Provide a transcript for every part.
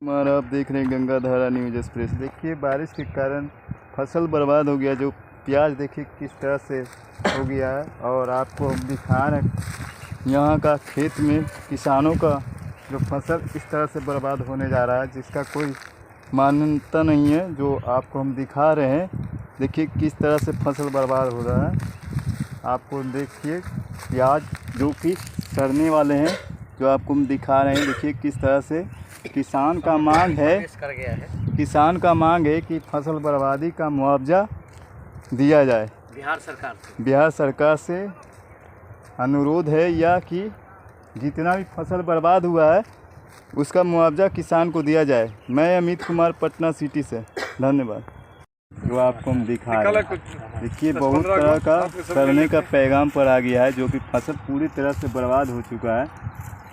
हमारा आप देख रहे हैं गंगाधारा न्यूज एक्सप्रेस। देखिए बारिश के कारण फसल बर्बाद हो गया। जो प्याज देखिए किस तरह से हो गया है। और आपको हम दिखा रहे हैं यहाँ का खेत में किसानों का जो फसल इस तरह से बर्बाद होने जा रहा है जिसका कोई मान्यता नहीं है। जो आपको हम दिखा रहे हैं, देखिए किस तरह से फसल बर्बाद हो रहा है। आपको देखिए प्याज जो कि सड़ने वाले हैं, जो आपको हम दिखा रहे हैं। देखिए किस तरह से किसान का मांग है कि फसल बर्बादी का मुआवजा दिया जाए। बिहार सरकार से अनुरोध है या कि जितना भी फसल बर्बाद हुआ है उसका मुआवजा किसान को दिया जाए। मैं अमित कुमार, पटना सिटी से, धन्यवाद। जो आपको हम दिखा रहे हैं, देखिए बहुत तरह का सड़ने का पैगाम पर आ गया है, जो कि फसल पूरी तरह से बर्बाद हो चुका है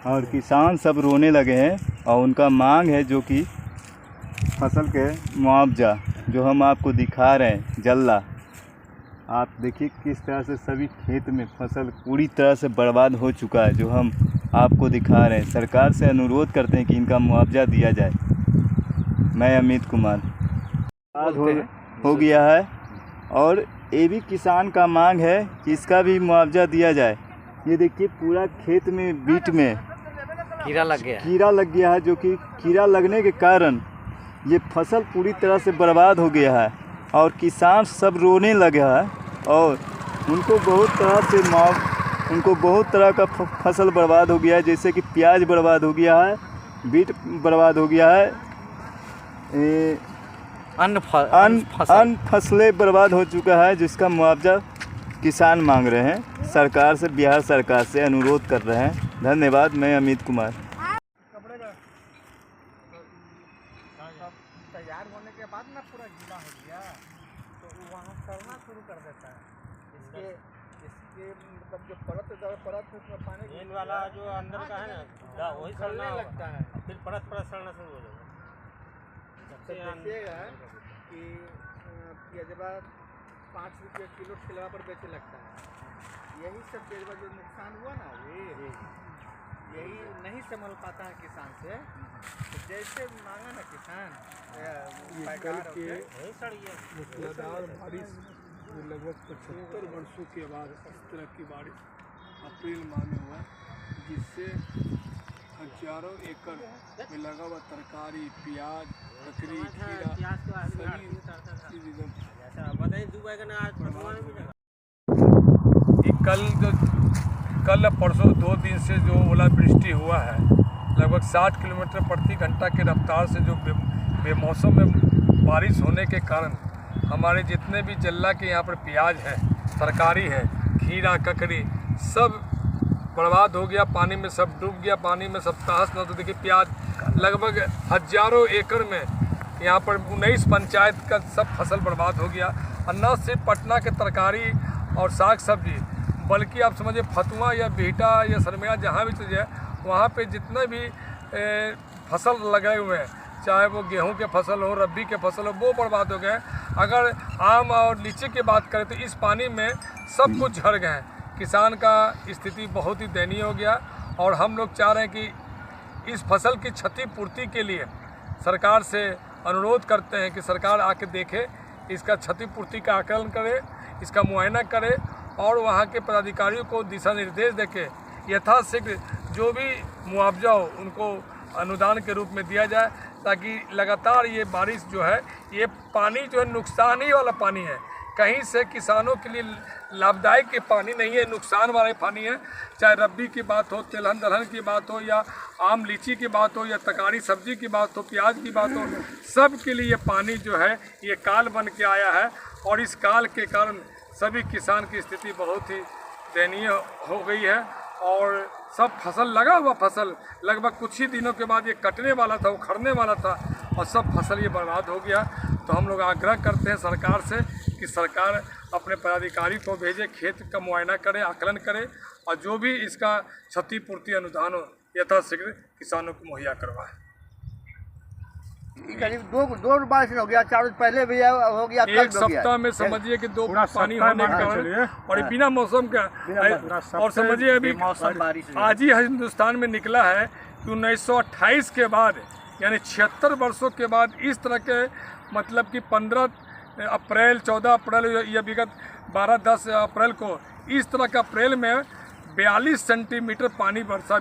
और किसान सब रोने लगे हैं। और उनका मांग है जो कि फसल के मुआवजा, जो हम आपको दिखा रहे हैं जल्ला। आप देखिए किस तरह से सभी खेत में फसल पूरी तरह से बर्बाद हो चुका है, जो हम आपको दिखा रहे हैं। सरकार से अनुरोध करते हैं कि इनका मुआवजा दिया जाए। मैं अमित कुमार। बर्बाद हो गया है और ये भी किसान का मांग है कि इसका भी मुआवजा दिया जाए। ये देखिए पूरा खेत में बीट में कीड़ा लग गया है, जो कि कीड़ा लगने के कारण ये फसल पूरी तरह से बर्बाद हो गया है और किसान सब रोने लगे हैं। और उनको बहुत तरह का फसल बर्बाद हो गया है, जैसे कि प्याज बर्बाद हो गया है, बीट बर्बाद हो गया है, अन्य फसलें बर्बाद हो चुका है, जिसका मुआवजा किसान मांग रहे हैं। सरकार से, बिहार सरकार से अनुरोध कर रहे हैं। धन्यवाद। मैं अमित कुमार। तैयार होने के बाद ना पूरा गीला हो गया तो वहाँ सड़ना शुरू कर देता है। इसके मतलब जो परत है उसमें पानी मेन वाला जो अंदर का है ना वही सड़ने लगता है, फिर परत सड़ना शुरू हो जाएगा। देखिएगा कि प्याजवा 5 रुपये किलो ठेला पर बेचे लगता है। यही सब प्याजवा जो नुकसान हुआ ना, यही नहीं संभल पाता है किसान से। तो जैसे मांगा ना किसान, कल के मूसलाधार बारिश लगभग 75 वर्षों के बाद इस तरह की बारिश अप्रैल माह में हुआ, जिससे हजारों एकड़ में लगा हुआ तरकारी, प्याज, ककड़ी, खीरा सभी कल परसों 2 दिन से जो ओलावृष्टि हुआ है, लगभग 60 किलोमीटर प्रति घंटा के रफ्तार से जो बेमौसम में बारिश होने के कारण हमारे जितने भी जल्ला के यहाँ पर प्याज है, तरकारी है, खीरा, ककड़ी सब बर्बाद हो गया। पानी में सब डूब गया, पानी में सब तहस नहस। तो देखिए प्याज लगभग हजारों एकड़ में यहाँ पर 19 पंचायत का सब फसल बर्बाद हो गया। और न सिर्फ पटना के तरकारी और साग सब्जी, बल्कि आप समझिए फतुआ या बिहटा या सरमेया जहाँ भी चीज़ है, वहाँ पे जितने भी फसल लगे हुए हैं, चाहे वो गेहूं के फसल हो, रबी के फसल हो, वो बर्बाद हो गए। अगर आम और लीची की बात करें तो इस पानी में सब कुछ झड़ गए हैं। किसान का स्थिति बहुत ही दयनीय हो गया। और हम लोग चाह रहे हैं कि इस फसल की क्षतिपूर्ति के लिए सरकार से अनुरोध करते हैं कि सरकार आके देखे, इसका क्षतिपूर्ति का आकलन करे, इसका मुआयना करे और वहाँ के पदाधिकारियों को दिशा निर्देश देके यथाशीघ्र जो भी मुआवजा हो उनको अनुदान के रूप में दिया जाए, ताकि लगातार ये बारिश जो है, ये पानी जो है नुकसान ही वाला पानी है। कहीं से किसानों के लिए लाभदायक ये पानी नहीं है, नुकसान वाला पानी है। चाहे रब्बी की बात हो, तिलहन दलहन की बात हो, या आम लीची की बात हो, या तरकारी सब्जी की बात हो, प्याज की बात हो, सब के लिए ये पानी जो है ये काल बन के आया है। और इस काल के कारण सभी किसान की स्थिति बहुत ही दयनीय हो गई है। और सब फसल लगा हुआ फसल लगभग कुछ ही दिनों के बाद ये कटने वाला था, उखड़ने वाला था, और सब फसल ये बर्बाद हो गया। तो हम लोग आग्रह करते हैं सरकार से कि सरकार अपने पदाधिकारी को भेजे, खेत का मुआयना करे, आकलन करे और जो भी इसका क्षतिपूर्ति अनुदान हो यथाशीघ्र किसानों को मुहैया करवाए। करीब दो बारिश हो गया, 4 रोज पहले भी हो गया, एक सप्ताह में समझिए कि 2 पानी होने के कारण और बिना मौसम का। और समझिए अभी आज ही हिंदुस्तान में निकला है कि 1928 के बाद यानी 76 वर्षों के बाद इस तरह के मतलब कि 14 अप्रैल या विगत 12-10 अप्रैल को इस तरह का अप्रैल में 42 सेंटीमीटर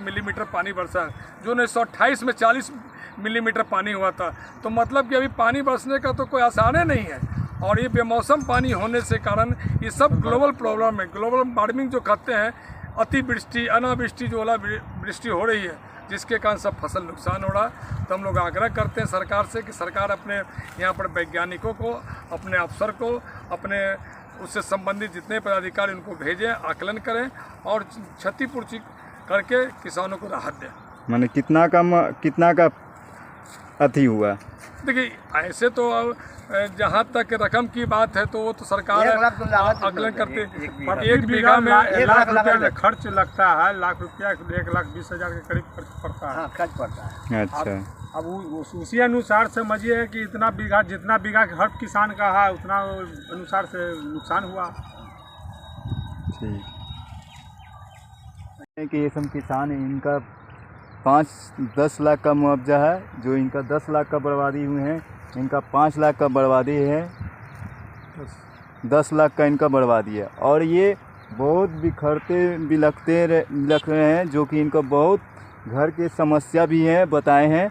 मिलीमीटर पानी बरसा, जो 1928 में 40 मिलीमीटर पानी हुआ था। तो मतलब कि अभी पानी बरसने का तो कोई आसान नहीं है। और ये बेमौसम पानी होने से कारण ये सब ग्लोबल प्रॉब्लम है। ग्लोबल वार्मिंग जो कहते हैं, अतिवृष्टि अनावृष्टि जो वृष्टि हो रही है, जिसके कारण सब फसल नुकसान हो रहा है। तो हम लोग आग्रह करते हैं सरकार से कि सरकार अपने यहाँ पर वैज्ञानिकों को, अपने अफसर को, अपने उससे संबंधित जितने पदाधिकारी उनको भेजें, आकलन करें और क्षतिपूर्ति करके किसानों को राहत दें। माने कितना का अति हुआ? देखिए, ऐसे तो जहाँ तक रकम की बात है तो वो तो सरकार आकलन करते, पर 1 बीघा में 1 लाख रुपया खर्च लगता है। 1 लाख रुपया 1,20,000 के करीब खर्च पड़ता है। खर्च पड़ता है। अच्छा, अब उसी अनुसार समझिए कि जितना बीघा हर किसान का है उतना अनुसार से नुकसान हुआ। ठीक है कि ये सब किसान हैं, इनका 5-10 लाख का मुआवजा है। जो इनका 10 लाख का बर्बादी हुए हैं, इनका 5 लाख का बर्बादी है, 10 लाख का इनका बर्बादी है। और ये बहुत बिलख रहे हैं, जो कि इनका बहुत घर की समस्या भी है। बताए हैं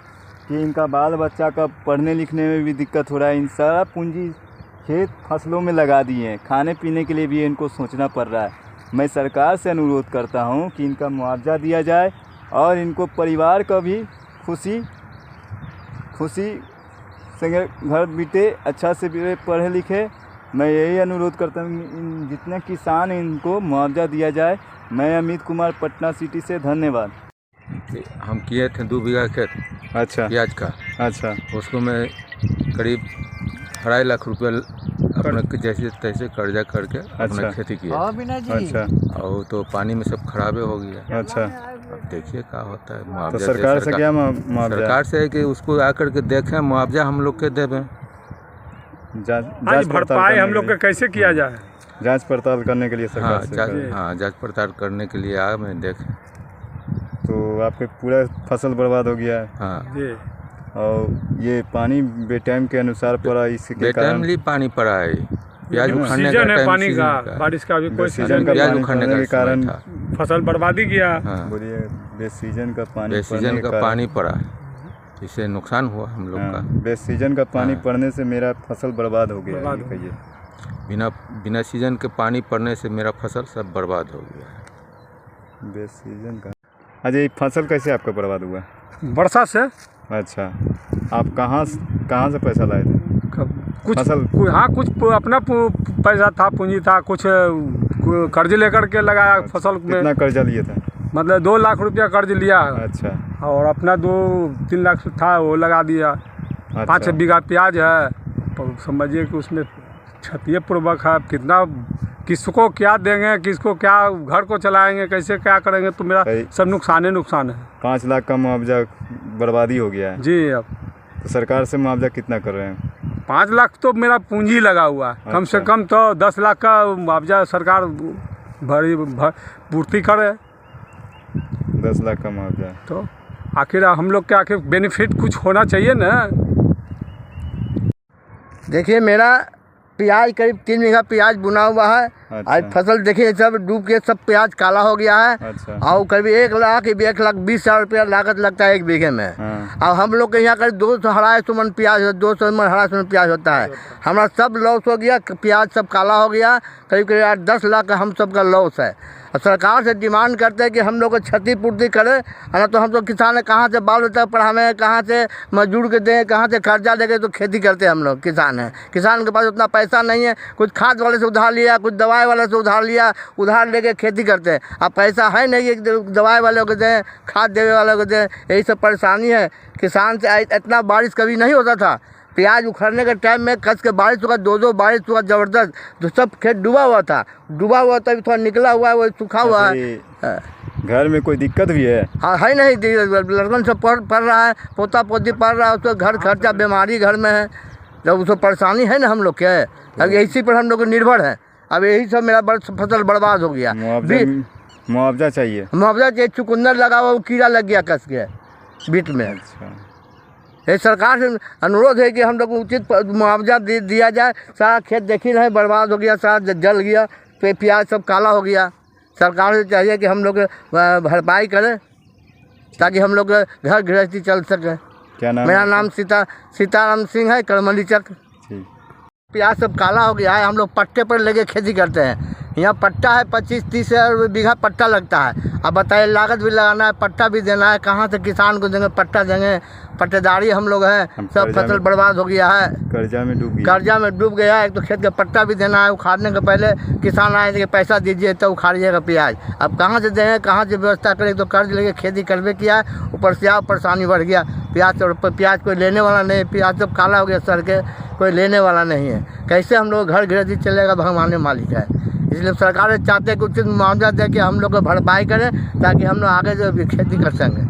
कि इनका बाल बच्चा का पढ़ने लिखने में भी दिक्कत हो रहा है। इन सारा पूंजी खेत फसलों में लगा दिए हैं, खाने पीने के लिए भी इनको सोचना पड़ रहा है। मैं सरकार से अनुरोध करता हूं कि इनका मुआवजा दिया जाए और इनको परिवार का भी खुशी से घर बीते, अच्छा से पढ़े लिखे। मैं यही अनुरोध करता हूँ इन जितने किसान हैं इनको मुआवजा दिया जाए। मैं अमित कुमार, पटना सिटी से, धन्यवाद। हम किए थे 2 बीघा खेत, अच्छा, प्याज का। अच्छा, उसको मैं करीब 2.5 लाख रुपया अपने जैसे तैसे कर्जा करके अपना खेती किया। अच्छा, और तो पानी में सब खराबे हो गया। अच्छा, अब देखिए क्या होता है। तो मुआवजा सरकार से क्या मुआवजा? सरकार से है कि उसको आकर के देखें, मुआवजा हम लोग के देवें। जांच भरपाई हम लोग का कैसे किया जाए? जांच पड़ताल करने के लिए सरकार से जांच पड़ताल करने के लिए आए, मैं देखें। तो आपके पूरा फसल बर्बाद हो गया है। हाँ, और ये पानी बेटाइम के अनुसार पड़ा, इसके बेटाइम पानी पड़ा है। प्याज उखाड़ने का टाइम, पानी का, बारिश का भी कोई सीजन का प्याज उखाड़ने के कारण फसल बर्बादी किया। बोलिए, बेसीजन का पानी पड़ा, इससे नुकसान हुआ हम लोग का। बेसीजन का पानी पड़ने से मेरा फसल बर्बाद हो गया। बिना सीजन के पानी पड़ने से मेरा फसल सब बर्बाद हो गया। बेसीजन का। अच्छा, ये फसल कैसे आपका बर्बाद हुआ? वर्षा से। अच्छा, आप कहाँ से पैसा लाए थे? कुछ फसल? हाँ, कुछ अपना पैसा था, पूंजी था, कुछ कर्ज लेकर के लगाया फसल में। कितना कर्जा लिए थे? मतलब 2 लाख रुपया कर्ज लिया। अच्छा। और अपना 2-3 लाख था वो लगा दिया। अच्छा। 5 बीघा प्याज है, तो समझिए कि उसमें क्षतिपूर्वक है। कितना, किसको क्या देंगे, किसको क्या घर को चलाएंगे, कैसे क्या करेंगे, तो मेरा सब नुकसान है। 5 लाख का मुआवजा बर्बादी हो गया है जी। अब तो सरकार से मुआवजा कितना कर रहे हैं? 5 लाख तो मेरा पूंजी लगा हुआ है। कम से कम तो 10 लाख का मुआवजा सरकार पूर्ति करे। 10 लाख का मुआवजा। तो आखिर हम लोग के आखिर बेनिफिट कुछ होना चाहिए ना। देखिए, मेरा प्याज करीब 3 बीघा प्याज बुना हुआ है। अच्छा। आज फसल देखिए सब डूब के सब प्याज काला हो गया है। अच्छा। और करीब 1,20,000 रुपया लागत लगता है 1 बीघे में। हाँ। और हम लोग के यहाँ करीब 200-250 मन प्याज, 200 मन 250 मन प्याज होता है। हमारा सब लॉस हो गया, प्याज सब काला हो गया। करीब 10 लाख का हम सब का लॉस है। और सरकार से डिमांड करते हैं कि हम लोग को क्षतिपूर्ति करे, है ना। तो हम लोग किसान है, कहाँ से बाल बच्चा पढ़ावें, कहाँ से मजदूर के दें, कहाँ से कर्जा लेके तो खेती करते हैं। हम लोग किसान हैं, किसान के पास उतना पैसा नहीं है। कुछ खाद वाले से उधार लिया, कुछ दवाई वाले से उधार लिया, उधार लेके खेती करते हैं। अब पैसा है नहीं, एक दवाई वाले को दें, खाद देने वाले को दें, यही सब परेशानी है किसान से। इतना बारिश कभी नहीं होता था। प्याज उखड़ने के टाइम में कस के बारिश हुआ, 2 बारिश हुआ ज़बरदस्त, तो सब खेत डूबा हुआ था। अभी थोड़ा निकला हुआ है, वो सूखा हुआ है। घर में कोई दिक्कत भी है? हाँ, है नहीं। लड़कन सब पढ़ रहा है, पोता पोती पढ़ रहा है, उसको घर खर्चा, बीमारी घर में है, जब उसको परेशानी है ना हम लोग के। अब इसी पर हम लोग निर्भर है। अब यही सब मेरा फसल बर्बाद हो गया। मुआवजा चाहिए। मुआवजा चाहिए। चुकंदर लगा हुआ, वो कीड़ा लग गया कस के बीट में। अच्छा। ये सरकार से अनुरोध है कि हम लोग को उचित मुआवजा दिया जाए। सारा खेत देख ही रहे बर्बाद हो गया, सारा जल गया, प्याज सब काला हो गया। सरकार से चाहिए कि हम लोग भरपाई करें ताकि हम लोग घर गृहस्थी चल सके। क्या नाम? मेरा नाम सीताराम सिंह है, करमलीचक। प्याज सब काला हो गया है। हम लोग पट्टे पर लेके खेती करते हैं। यहाँ पट्टा है 25-30 बीघा पट्टा लगता है। अब बताइए, लागत भी लगाना है, पट्टा भी देना है, कहाँ से किसान को देंगे, पट्टा देंगे? पट्टेदारी हम लोग हैं, सब फसल बर्बाद हो गया है, कर्जा में डूब गया है। एक तो खेत का पट्टा भी देना है, उखाड़ने के पहले किसान आए कि पैसा दीजिए तो उखाड़िएगा प्याज। अब कहाँ से देंगे, कहाँ से व्यवस्था करें? तो कर्ज लेके खेती करवे किया है, ऊपर से आप परेशानी बढ़ गया। प्याज कोई लेने वाला नहीं, प्याज सब काला हो गया सर के, कोई लेने वाला नहीं है। कैसे हम लोग घर गृहस्थी चलेगा, भगवान मालिक है। इसलिए सरकार चाहते हैं कि उचित मुआवजा दे के हम लोग को भरपाई करें ताकि हम लोग आगे जो खेती कर सकें।